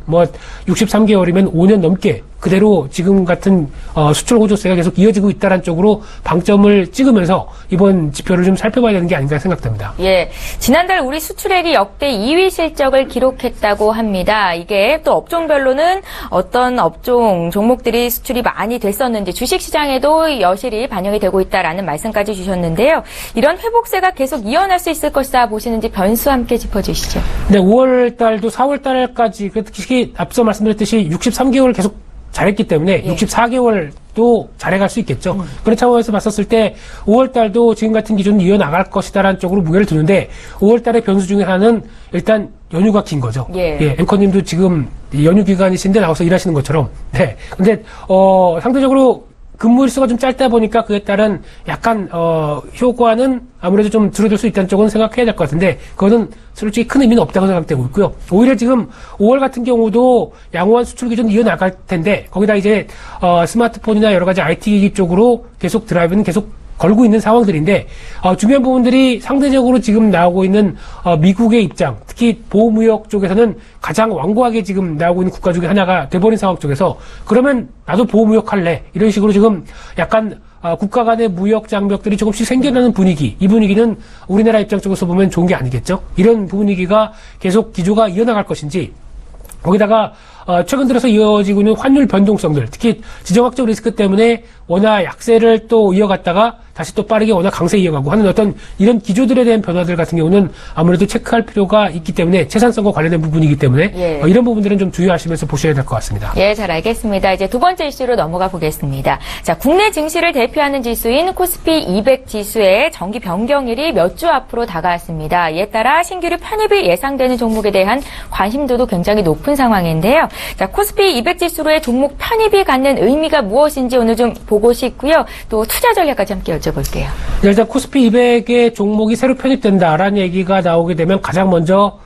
Speaker 3: 63개월이면 5년 넘게 그대로 지금 같은 수출 호조세가 계속 이어지고 있다는 쪽으로 방점을 찍으면서 이번 지표를 좀 살펴봐야 되는 게 아닌가 생각됩니다.
Speaker 1: 예, 지난달 우리 수출액이 역대 2위 실적을 기록했다고 합니다. 이게 또 업종별로는 어떤 업종 종목들이 수출이 많이 됐었는지 주식시장에도 여실히 반영이 되고 있다라는 말씀까지 주셨는데요. 이런 회복세가 계속 이어날 수 있을 것이다 보시는지 변수 함께 짚어주시죠.
Speaker 3: 네, 5월 달도 4월 달까지 특히 앞서 말씀드렸듯이 63개월 계속 잘했기 때문에 64개월도 잘해갈 수 있겠죠. 그런 차원에서 봤었을 때 5월 달도 지금 같은 기준은 이어나갈 것이다라는 쪽으로 무게를 두는데 5월 달의 변수 중에 하나는 일단 연휴가 긴 거죠.
Speaker 1: 예.
Speaker 3: 앵커님도 지금 연휴 기간이신데 나와서 일하시는 것처럼. 네. 근데 상대적으로 근무 일수가 좀 짧다 보니까 그에 따른 약간 효과는 아무래도 좀 줄어들 수 있다는 쪽은 생각해야 될 것 같은데 그거는 솔직히 큰 의미는 없다고 생각되고 있고요. 오히려 지금 5월 같은 경우도 양호한 수출 기준 이어나갈 텐데 거기다 이제 스마트폰이나 여러 가지 IT 기기 쪽으로 계속 드라이브는 계속 걸고 있는 상황들인데 중요한 부분들이 상대적으로 지금 나오고 있는 미국의 입장, 특히 보호무역 쪽에서는 가장 완고하게 지금 나오고 있는 국가 중에 하나가 돼버린 상황 쪽에서 그러면 나도 보호무역 할래 이런 식으로 지금 약간 국가 간의 무역 장벽들이 조금씩 생겨나는 분위기, 이 분위기는 우리나라 입장 쪽에서 보면 좋은 게 아니겠죠. 이런 분위기가 계속 기조가 이어나갈 것인지 거기다가 최근 들어서 이어지고 있는 환율 변동성들, 특히 지정학적 리스크 때문에 워낙 약세를 또 이어갔다가 다시 또 빠르게 워낙 강세 이어가고 하는 어떤 이런 기조들에 대한 변화들 같은 경우는 아무래도 체크할 필요가 있기 때문에 채산성과 관련된 부분이기 때문에 이런 부분들은 좀 주의하시면서 보셔야 될 것 같습니다.
Speaker 1: 예, 잘 알겠습니다. 이제 두 번째 이슈로 넘어가 보겠습니다. 자, 국내 증시를 대표하는 지수인 코스피 200 지수의 정기 변경일이 몇 주 앞으로 다가왔습니다. 이에 따라 신규로 편입이 예상되는 종목에 대한 관심도도 굉장히 높은 상황인데요. 자, 코스피 200 지수로의 종목 편입이 갖는 의미가 무엇인지 오늘 좀 보고 싶고요. 또 투자 전략까지 함께 여쭤볼게요.
Speaker 3: 일단 코스피 200의 종목이 새로 편입된다라는 얘기가 나오게 되면 가장 먼저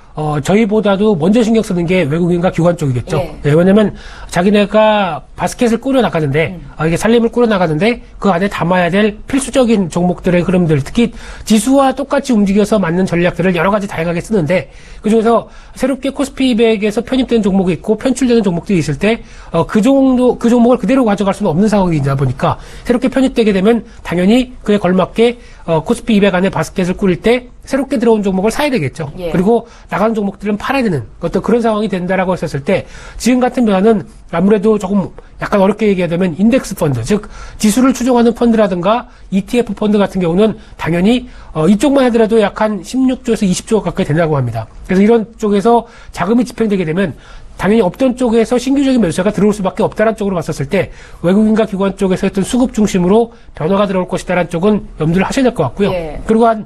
Speaker 3: 저희보다도 먼저 신경 쓰는 게 외국인과 기관 쪽이겠죠. 네, 왜냐면 자기네가 바스켓을 꾸려나가는데, 이게 살림을 꾸려나가는데, 그 안에 담아야 될 필수적인 종목들의 흐름들, 특히 지수와 똑같이 움직여서 맞는 전략들을 여러 가지 다양하게 쓰는데, 그 중에서 새롭게 코스피 200에서 편입된 종목이 있고, 편출되는 종목들이 있을 때, 그 종목을 그대로 가져갈 수는 없는 상황이다 보니까, 새롭게 편입되게 되면 당연히 그에 걸맞게, 코스피 200 안에 바스켓을 꾸릴 때, 새롭게 들어온 종목을 사야 되겠죠. 그리고 나가는 종목들은 팔아야 되는 어떤 그런 상황이 된다라고 했었을 때 지금 같은 변화는 아무래도 조금 약간 어렵게 얘기하자면 인덱스 펀드, 즉 지수를 추종하는 펀드라든가 ETF 펀드 같은 경우는 당연히 이쪽만 하더라도 약 한 16조에서 20조 가까이 된다고 합니다. 그래서 이런 쪽에서 자금이 집행되게 되면 당연히 없던 쪽에서 신규적인 매수자가 들어올 수밖에 없다는 쪽으로 봤었을 때 외국인과 기관 쪽에서 했던 수급 중심으로 변화가 들어올 것이다라는 쪽은 염두를 하셔야 될 것 같고요. 그리고 한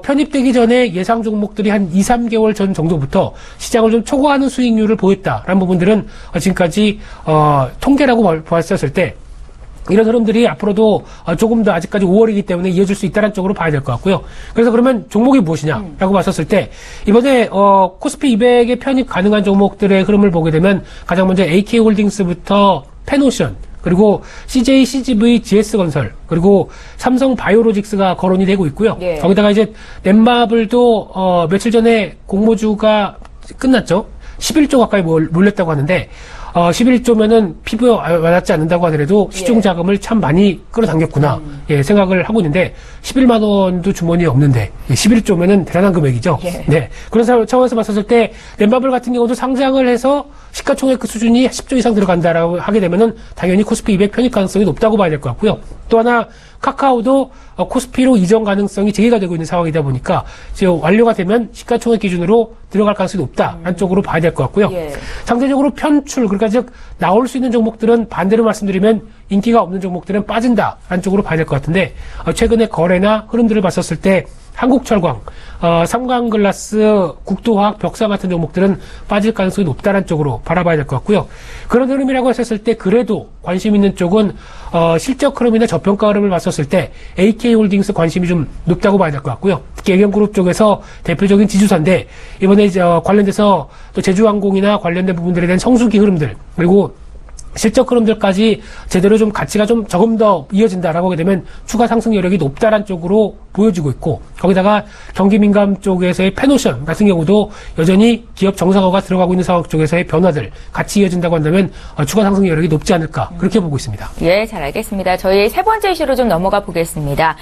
Speaker 3: 편입되기 전에 예상 종목들이 한 2, 3개월 전 정도부터 시장을 좀 초과하는 수익률을 보였다라는 부분들은 지금까지 통계라고 봤었을 때 이런 흐름들이 앞으로도 조금 더 아직까지 5월이기 때문에 이어질 수 있다는 쪽으로 봐야 될 것 같고요. 그래서 그러면 종목이 무엇이냐라고 봤었을 때 이번에 코스피 200에 편입 가능한 종목들의 흐름을 보게 되면 가장 먼저 AK홀딩스부터 페노션 그리고 CJ, CGV, GS건설 그리고 삼성 바이오로직스가 거론이 되고 있고요.
Speaker 1: 예.
Speaker 3: 거기다가 이제 넷마블도 며칠 전에 공모주가 끝났죠. 11조 가까이 몰렸다고 하는데 11조면은 피부에 와닿지 않는다고 하더라도 시중 자금을 참 많이 끌어당겼구나 생각을 하고 있는데 11만 원도 주머니에 없는데 11조면은 대단한 금액이죠.
Speaker 1: 예.
Speaker 3: 네, 그런 차원에서 봤었을 때 넷마블 같은 경우도 상장을 해서 시가총액 그 수준이 10조 이상 들어간다라고 하게 되면은 당연히 코스피 200 편입 가능성이 높다고 봐야 될 것 같고요. 또 하나 카카오도 코스피로 이전 가능성이 제기가 되고 있는 상황이다 보니까 지금 완료가 되면 시가총액 기준으로 들어갈 가능성이 높다라는 쪽으로 봐야 될 것 같고요.
Speaker 1: 예.
Speaker 3: 상대적으로 편출, 그러니까 즉 나올 수 있는 종목들은 반대로 말씀드리면 인기가 없는 종목들은 빠진다라는 쪽으로 봐야 될 것 같은데 최근에 거래나 흐름들을 봤었을 때 한국철광, 삼광글라스, 국도화학, 벽사 같은 종목들은 빠질 가능성이 높다는 쪽으로 바라봐야 될 것 같고요. 그런 흐름이라고 했었을 때 그래도 관심 있는 쪽은 실적 흐름이나 저평가 흐름을 봤었을 때 AK홀딩스 관심이 좀 높다고 봐야 될 것 같고요. 특히 애경그룹 쪽에서 대표적인 지주사인데 이번에 관련돼서 또 제주항공이나 관련된 부분들에 대한 성수기 흐름들 그리고 실적 흐름들까지 제대로 좀 가치가 좀 조금 더 이어진다라고 하게 되면 추가 상승 여력이 높다란 쪽으로 보여지고 있고 거기다가 경기민감 쪽에서의 페노션 같은 경우도 여전히 기업 정상화가 들어가고 있는 상황 쪽에서의 변화들 같이 이어진다고 한다면 추가 상승 여력이 높지 않을까 그렇게 보고 있습니다.
Speaker 1: 예, 잘 알겠습니다. 저희 세 번째 이슈로 좀 넘어가 보겠습니다.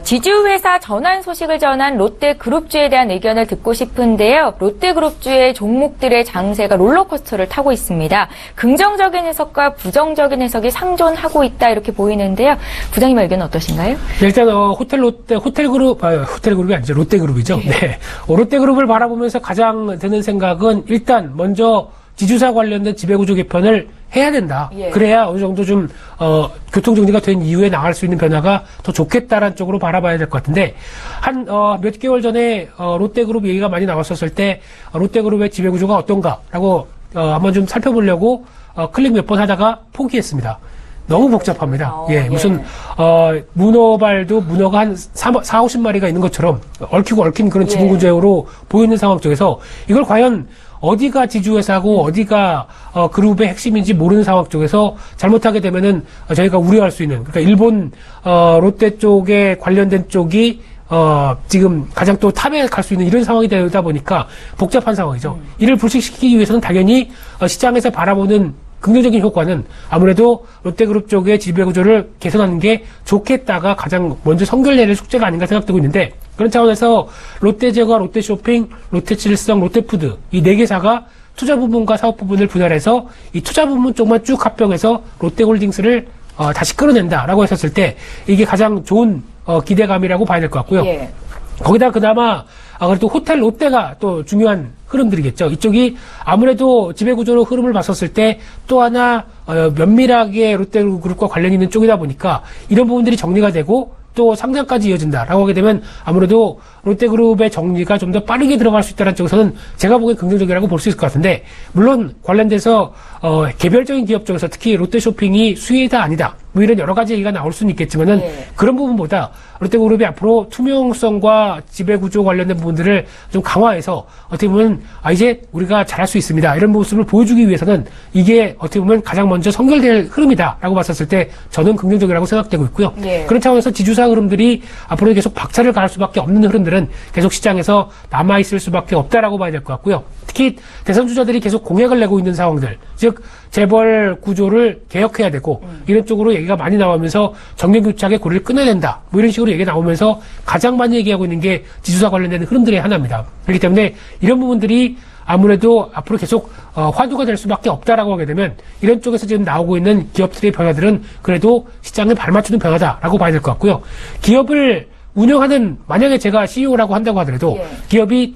Speaker 1: 지주회사 전환 소식을 전한 롯데그룹주에 대한 의견을 듣고 싶은데요. 롯데그룹주의 종목들의 장세가 롤러코스터를 타고 있습니다. 긍정적인 해석과 부정적인 해석이 상존하고 있다 이렇게 보이는데요. 부장님 의견은 어떠신가요?
Speaker 3: 일단 호텔그룹이 아니죠. 롯데그룹이죠.
Speaker 1: 예.
Speaker 3: 네. 롯데그룹을 바라보면서 가장 드는 생각은 일단 먼저 지주사 관련된 지배구조 개편을 해야 된다.
Speaker 1: 예.
Speaker 3: 그래야 어느 정도 좀 교통정리가 된 이후에 나갈 수 있는 변화가 더 좋겠다라는 쪽으로 바라봐야 될 것 같은데 몇 개월 전에 롯데그룹 얘기가 많이 나왔었을 때 롯데그룹의 지배구조가 어떤가라고 한번 좀 살펴보려고 클릭 몇 번 하다가 포기했습니다. 너무 복잡합니다. 무슨 문어발도 문어가 한 40-50마리가 있는 것처럼 얽히고 얽힌 그런 지분 구조로 보이는 상황 쪽에서 이걸 과연 어디가 지주회사고 어디가 그룹의 핵심인지 모르는 상황 쪽에서 잘못하게 되면은 저희가 우려할 수 있는 그러니까 일본 롯데 쪽에 관련된 쪽이 지금 가장 또 탑에 갈 수 있는 이런 상황이 되다 보니까 복잡한 상황이죠. 이를 불식시키기 위해서는 당연히 시장에서 바라보는 긍정적인 효과는 아무래도 롯데그룹 쪽의 지배구조를 개선하는 게 좋겠다가 가장 먼저 선결내릴 숙제가 아닌가 생각되고 있는데 그런 차원에서 롯데제과, 롯데쇼핑, 롯데칠성, 롯데푸드 이 4개사가 투자 부분과 사업 부분을 분할해서 이 투자 부분 쪽만 쭉 합병해서 롯데홀딩스를 다시 끌어낸다라고 했었을 때 이게 가장 좋은 기대감이라고 봐야 될 것 같고요.
Speaker 1: 예.
Speaker 3: 거기다 그나마 그래도 호텔 롯데가 또 중요한 흐름들이겠죠. 이쪽이 아무래도 지배구조로 흐름을 봤었을 때 또 하나 면밀하게 롯데그룹과 관련 있는 쪽이다 보니까 이런 부분들이 정리가 되고 또 상장까지 이어진다라고 하게 되면 아무래도 롯데그룹의 정리가 좀 더 빠르게 들어갈 수 있다는 쪽에서는 제가 보기엔 긍정적이라고 볼 수 있을 것 같은데 물론 관련돼서 개별적인 기업 쪽에서 특히 롯데쇼핑이 수혜다 아니다 뭐 이런 여러 가지 얘기가 나올 수는 있겠지만은 그런 부분보다 롯데그룹이 앞으로 투명성과 지배구조 관련된 부분들을 좀 강화해서 어떻게 보면 이제 우리가 잘할 수 있습니다 이런 모습을 보여주기 위해서는 이게 어떻게 보면 가장 먼저 선결될 흐름이다라고 봤었을 때 저는 긍정적이라고 생각되고 있고요. 그런 차원에서 지주사 흐름들이 앞으로 계속 박차를 가할 수밖에 없는 흐름들은 계속 시장에서 남아있을 수밖에 없다라고 봐야 될 것 같고요. 특히 대선주자들이 계속 공약을 내고 있는 상황들, 즉 재벌 구조를 개혁해야 되고 이런 쪽으로 얘기가 많이 나오면서 정경유착의 고리를 끊어야 된다. 뭐 이런 식으로 얘기가 나오면서 가장 많이 얘기하고 있는 게 지주사 관련된 흐름들의 하나입니다. 그렇기 때문에 이런 부분들이 아무래도 앞으로 계속 화두가 될 수밖에 없다라고 하게 되면 이런 쪽에서 지금 나오고 있는 기업들의 변화들은 그래도 시장을 발맞추는 변화다라고 봐야 될 것 같고요. 기업을 운영하는 만약에 제가 CEO라고 한다고 하더라도 기업이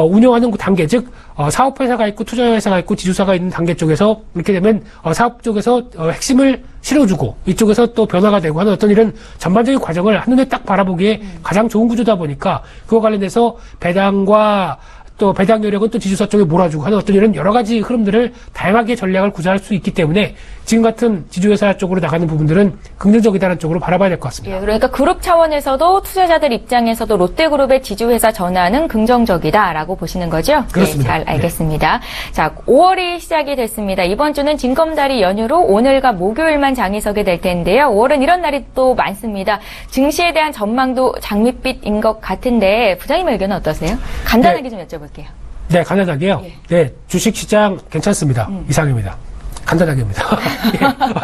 Speaker 3: 운영하는 그 단계, 즉 사업회사가 있고 투자회사가 있고 지주사가 있는 단계 쪽에서 이렇게 되면 사업 쪽에서 핵심을 실어주고 이쪽에서 또 변화가 되고 하는 어떤 이런 전반적인 과정을 한눈에 딱 바라보기에 가장 좋은 구조다 보니까 그와 관련돼서 배당과 또 배당 여력은 또 지주사 쪽에 몰아주고 하는 어떤 이런 여러 가지 흐름들을 다양하게 전략을 구사할 수 있기 때문에 지금 같은 지주회사 쪽으로 나가는 부분들은 긍정적이다는 쪽으로 바라봐야 될 것 같습니다.
Speaker 1: 예, 그러니까 그룹 차원에서도 투자자들 입장에서도 롯데그룹의 지주회사 전환은 긍정적이다라고 보시는 거죠?
Speaker 3: 그렇습니다.
Speaker 1: 네, 잘 알겠습니다. 네. 자, 5월이 시작이 됐습니다. 이번 주는 징검다리 연휴로 오늘과 목요일만 장이 서게 될 텐데요. 5월은 이런 날이 또 많습니다. 증시에 대한 전망도 장밋빛인 것 같은데 부장님 의견은 어떠세요? 간단하게 좀 여쭤볼게요.
Speaker 3: 네, 간단하게요.
Speaker 1: 예.
Speaker 3: 네, 주식시장 괜찮습니다. 이상입니다. 간단하게입니다.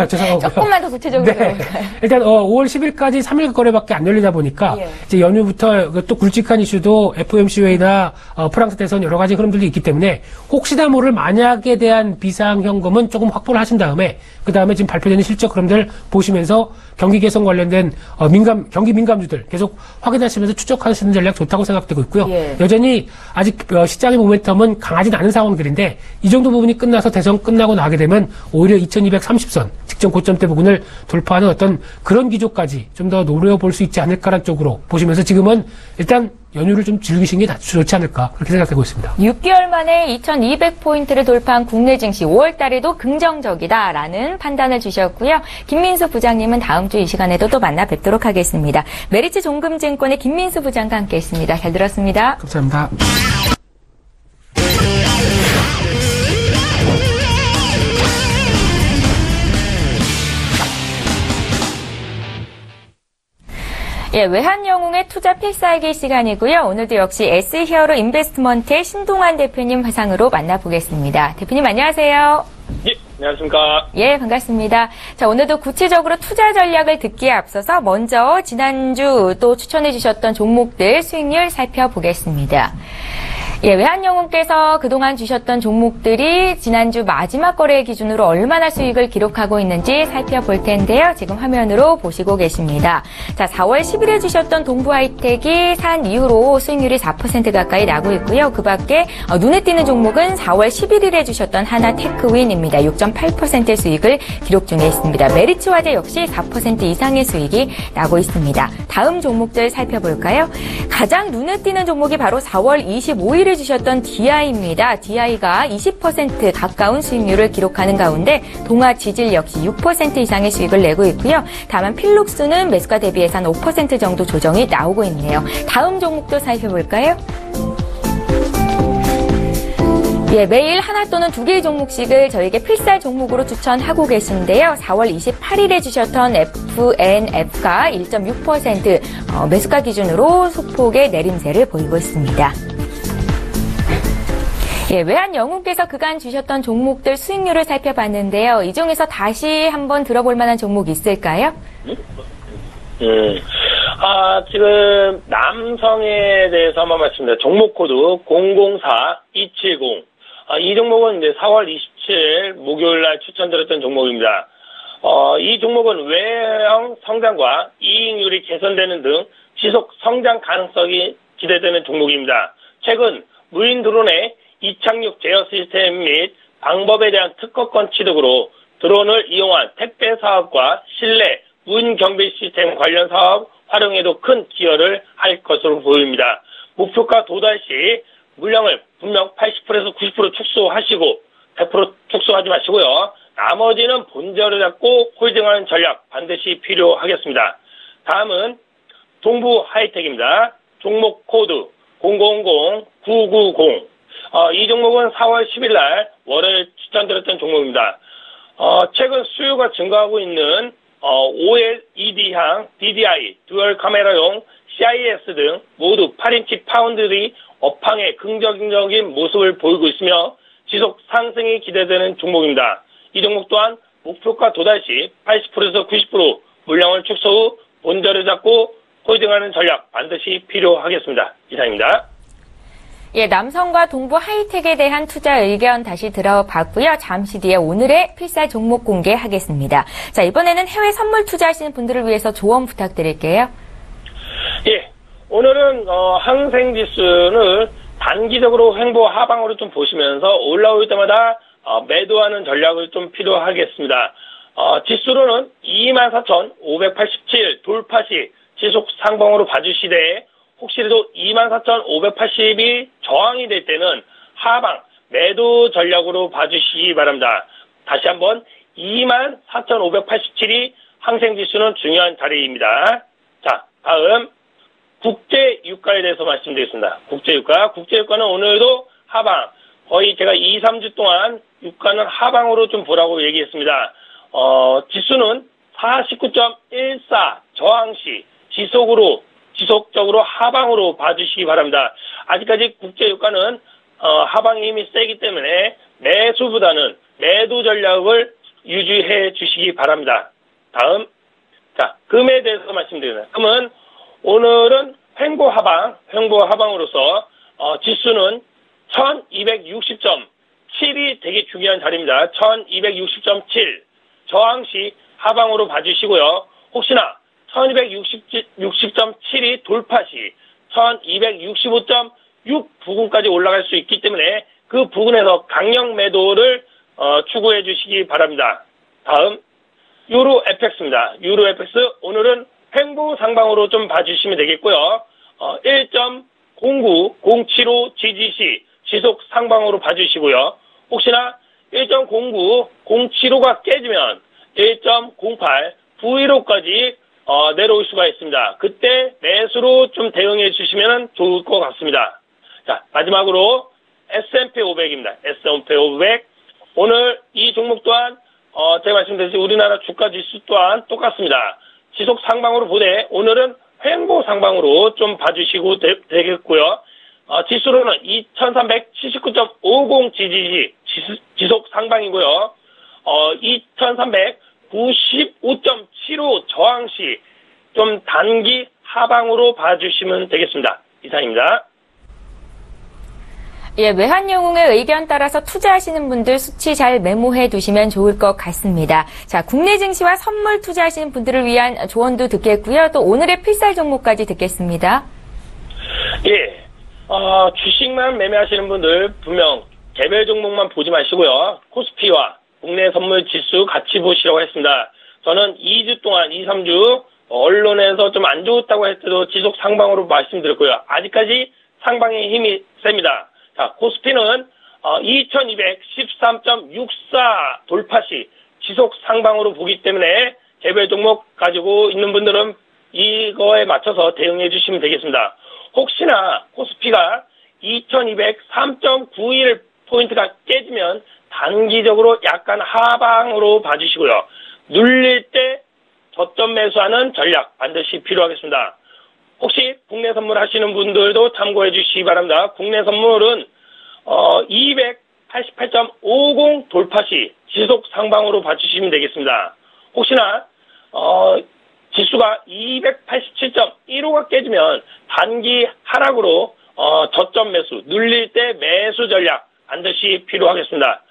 Speaker 3: 예, 죄송하고요.
Speaker 1: 조금만 더 구체적으로
Speaker 3: 네.
Speaker 1: 들어볼까요?
Speaker 3: 일단 5월 10일까지 3일 거래밖에 안 열리다 보니까
Speaker 1: 예.
Speaker 3: 이제 연휴부터 또 굵직한 이슈도 FOMC 회의나 프랑스 대선 여러 가지 흐름들이 있기 때문에 혹시나 모를 만약에 대한 비상현금은 조금 확보를 하신 다음에 그 다음에 지금 발표되는 실적 흐름들 보시면서 경기 개선 관련된 경기 민감주들 계속 확인하시면서 추적하시는 전략 좋다고 생각되고 있고요.
Speaker 1: 예.
Speaker 3: 여전히 아직 시장의 모멘텀은 강하진 않은 상황들인데 이 정도 부분이 끝나서 대선 끝나고 나게 되면 오히려 2230선 직전 고점대 부분을 돌파하는 어떤 그런 기조까지 좀 더 노려볼 수 있지 않을까라는 쪽으로 보시면서 지금은 일단 연휴를 좀 즐기시는 게 좋지 않을까 그렇게 생각되고 있습니다.
Speaker 1: 6개월 만에 2200포인트를 돌파한 국내 증시 5월 달에도 긍정적이다라는 판단을 주셨고요. 김민수 부장님은 다음 주 이 시간에도 또 만나 뵙도록 하겠습니다. 메리츠 종금증권의 김민수 부장과 함께했습니다. 잘 들었습니다.
Speaker 3: 감사합니다.
Speaker 1: 예, 외환영웅의 투자 필살기 시간이고요. 오늘도 역시 S히어로 인베스트먼트의 신동환 대표님 화상으로 만나보겠습니다. 대표님 안녕하세요.
Speaker 4: 예, 안녕하십니까.
Speaker 1: 예, 반갑습니다. 자, 오늘도 구체적으로 투자 전략을 듣기에 앞서서 먼저 지난주 또 추천해 주셨던 종목들 수익률 살펴보겠습니다. 예, 외환영웅께서 그동안 주셨던 종목들이 지난주 마지막 거래 기준으로 얼마나 수익을 기록하고 있는지 살펴볼 텐데요. 지금 화면으로 보시고 계십니다. 자, 4월 10일에 주셨던 동부하이텍이 산 이후로 수익률이 4% 가까이 나고 있고요. 그 밖에 눈에 띄는 종목은 4월 11일에 주셨던 하나테크윈입니다. 6.8%의 수익을 기록 중에 있습니다. 메리츠화재 역시 4% 이상의 수익이 나고 있습니다. 다음 종목들 살펴볼까요? 가장 눈에 띄는 종목이 바로 4월 25일에 주셨던 DI입니다. DI가 20% 가까운 수익률을 기록하는 가운데 동아지질 역시 6% 이상의 수익을 내고 있고요. 다만 필룩스는 매수가 대비해서 한 5% 정도 조정이 나오고 있네요. 다음 종목도 살펴볼까요? 예, 매일 하나 또는 두 개의 종목씩을 저에게 필살 종목으로 추천하고 계신데요. 4월 28일에 주셨던 FNF가 1.6% 매수가 기준으로 소폭의 내림세를 보이고 있습니다. 예, 외환영웅께서 그간 주셨던 종목들 수익률을 살펴봤는데요. 이 중에서 다시 한번 들어볼 만한 종목 있을까요?
Speaker 4: 지금 남성에 대해서 한번 말씀드립니다. 종목 코드 004270. 이 종목은 이제 4월 27일 목요일 날 추천드렸던 종목입니다. 이 종목은 외형 성장과 이익률이 개선되는 등 지속 성장 가능성이 기대되는 종목입니다. 최근 무인 드론의 이착륙 제어 시스템 및 방법에 대한 특허권 취득으로 드론을 이용한 택배 사업과 실내 무인 경비 시스템 관련 사업 활용에도 큰 기여를 할 것으로 보입니다. 목표가 도달 시 물량을 분명 80%에서 90% 축소하시고 100% 축소하지 마시고요. 나머지는 본저를 잡고 홀딩하는 전략 반드시 필요하겠습니다. 다음은 동부 하이텍입니다. 종목 코드 000990. 이 종목은 4월 10일 날 월요일 추천드렸던 종목입니다. 최근 수요가 증가하고 있는 OLED향 DDI, 듀얼 카메라용 CIS 등 모두 8인치 파운드리 업황의 긍정적인 모습을 보이고 있으며 지속 상승이 기대되는 종목입니다. 이 종목 또한 목표가 도달 시 80%에서 90% 물량을 축소 후 본저를 잡고 홀딩하는 전략 반드시 필요하겠습니다. 이상입니다.
Speaker 1: 예, 남성과 동부 하이텍에 대한 투자 의견 다시 들어봤고요. 잠시 뒤에 오늘의 필살 종목 공개하겠습니다. 자, 이번에는 해외 선물 투자하시는 분들을 위해서 조언 부탁드릴게요.
Speaker 4: 예, 오늘은 항생지수는 단기적으로 횡보 하방으로 좀 보시면서 올라올 때마다 매도하는 전략을 좀 필요하겠습니다. 지수로는 24,587 돌파 시 지속 상방으로 봐주시되 혹시라도 24,580이 저항이 될 때는 하방 매도 전략으로 봐주시기 바랍니다. 다시 한번 24,587이 항생지수는 중요한 자리입니다. 자, 다음 국제유가에 대해서 말씀드리겠습니다. 국제유가는 오늘도 하방, 거의 제가 2, 3주 동안 유가는 하방으로 좀 보라고 얘기했습니다. 지수는 49.14 저항시 지속적으로 하방으로 봐주시기 바랍니다. 아직까지 국제유가는 하방의 힘이 세기 때문에 매수보다는 매도 전략을 유지해 주시기 바랍니다. 다음, 자, 금에 대해서 말씀드립니다. 금은 오늘은 횡보 하방으로서 지수는 1260.7이 되게 중요한 자리입니다. 1260.7 저항시 하방으로 봐주시고요. 혹시나 1260.7이 돌파시 1265.6 부근까지 올라갈 수 있기 때문에 그 부근에서 강력 매도를 추구해 주시기 바랍니다. 다음 유로 FX입니다. 유로 FX 오늘은 횡보 상방으로 좀 봐주시면 되겠고요. 1.09075 지지시 지속 상방으로 봐주시고요. 혹시나 1.09075가 깨지면 1.08 V1호까지 내려올 수가 있습니다. 그때 매수로 좀 대응해 주시면 좋을 것 같습니다. 자, 마지막으로 S&P 500입니다. S&P 500 오늘 이 종목 또한 제가 말씀드렸듯이 우리나라 주가 지수 또한 똑같습니다. 지속 상방으로 보되 오늘은 횡보 상방으로 좀 봐주시고 되겠고요. 지수로는 2379.50 지지시 지속 상방이고요. 2395.75 저항시 좀 단기 하방으로 봐주시면 되겠습니다. 이상입니다.
Speaker 1: 예, 외환영웅의 의견 따라서 투자하시는 분들 수치 잘 메모해 두시면 좋을 것 같습니다. 자, 국내 증시와 선물 투자하시는 분들을 위한 조언도 듣겠고요. 또 오늘의 필살 종목까지 듣겠습니다.
Speaker 4: 예, 주식만 매매하시는 분들 분명 개별 종목만 보지 마시고요. 코스피와 국내 선물 지수 같이 보시라고 했습니다. 저는 2주 동안 2, 3주 언론에서 좀 안 좋다고 할 때도 지속 상방으로 말씀드렸고요. 아직까지 상방의 힘이 셉니다. 자, 코스피는 2213.64 돌파시 지속 상방으로 보기 때문에 개별 종목 가지고 있는 분들은 이거에 맞춰서 대응해 주시면 되겠습니다. 혹시나 코스피가 2203.91 포인트가 깨지면 단기적으로 약간 하방으로 봐주시고요. 눌릴 때 저점 매수하는 전략 반드시 필요하겠습니다. 혹시 국내 선물 하시는 분들도 참고해 주시기 바랍니다. 국내 선물은 288.50 돌파시 지속 상방으로 봐주시면 되겠습니다. 혹시나 지수가 287.15가 깨지면 단기 하락으로 저점 매수, 눌릴 때 매수 전략 반드시 필요하겠습니다.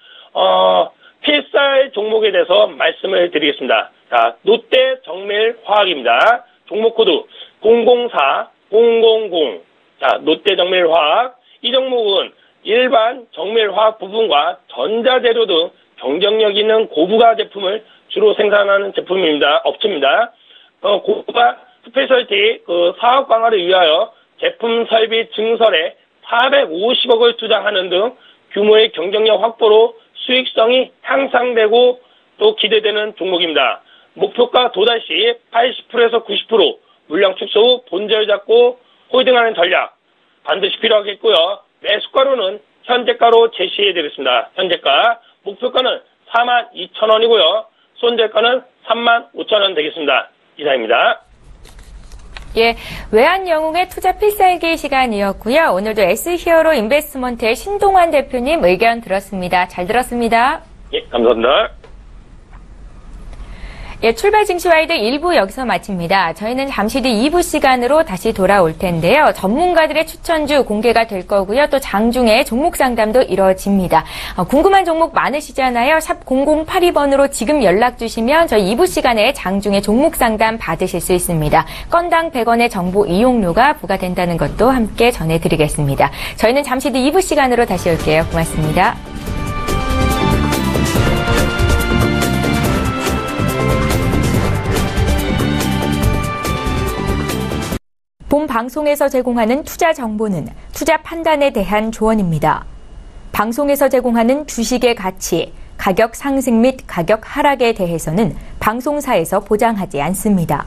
Speaker 4: 필살 종목에 대해서 말씀을 드리겠습니다. 자, 롯데 정밀화학입니다. 종목 코드 004000. 자, 롯데 정밀화학. 이 종목은 일반 정밀화학 부품과 전자재료 등 경쟁력 있는 고부가 제품을 주로 생산하는 업체입니다. 고부가 스페셜티 사업 강화를 위하여 제품 설비 증설에 450억을 투자하는 등 규모의 경쟁력 확보로 수익성이 향상되고 또 기대되는 종목입니다. 목표가 도달 시 80%에서 90% 물량 축소 후 본절 잡고 홀딩하는 전략 반드시 필요하겠고요. 매수가로는 현재가로 제시해드리겠습니다. 현재가 목표가는 42,000원이고요. 손절가는 35,000원 되겠습니다. 이상입니다.
Speaker 1: 예, 외환영웅의 투자 필살기 시간이었고요. 오늘도 S히어로 인베스트먼트의 신동환 대표님 의견 들었습니다. 잘 들었습니다.
Speaker 4: 예, 감사합니다.
Speaker 1: 예, 출발 증시와이드 1부 여기서 마칩니다. 저희는 잠시 뒤 2부 시간으로 다시 돌아올 텐데요. 전문가들의 추천주 공개가 될 거고요. 또 장중에 종목 상담도 이뤄집니다. 궁금한 종목 많으시잖아요. 샵 0082번으로 지금 연락 주시면 저희 2부 시간에 장중에 종목 상담 받으실 수 있습니다. 건당 100원의 정보 이용료가 부과된다는 것도 함께 전해드리겠습니다. 저희는 잠시 뒤 2부 시간으로 다시 올게요. 고맙습니다. 본 방송에서 제공하는 투자 정보는 투자 판단에 대한 조언입니다. 방송에서 제공하는 주식의 가치, 가격 상승 및 가격 하락에 대해서는 방송사에서 보장하지 않습니다.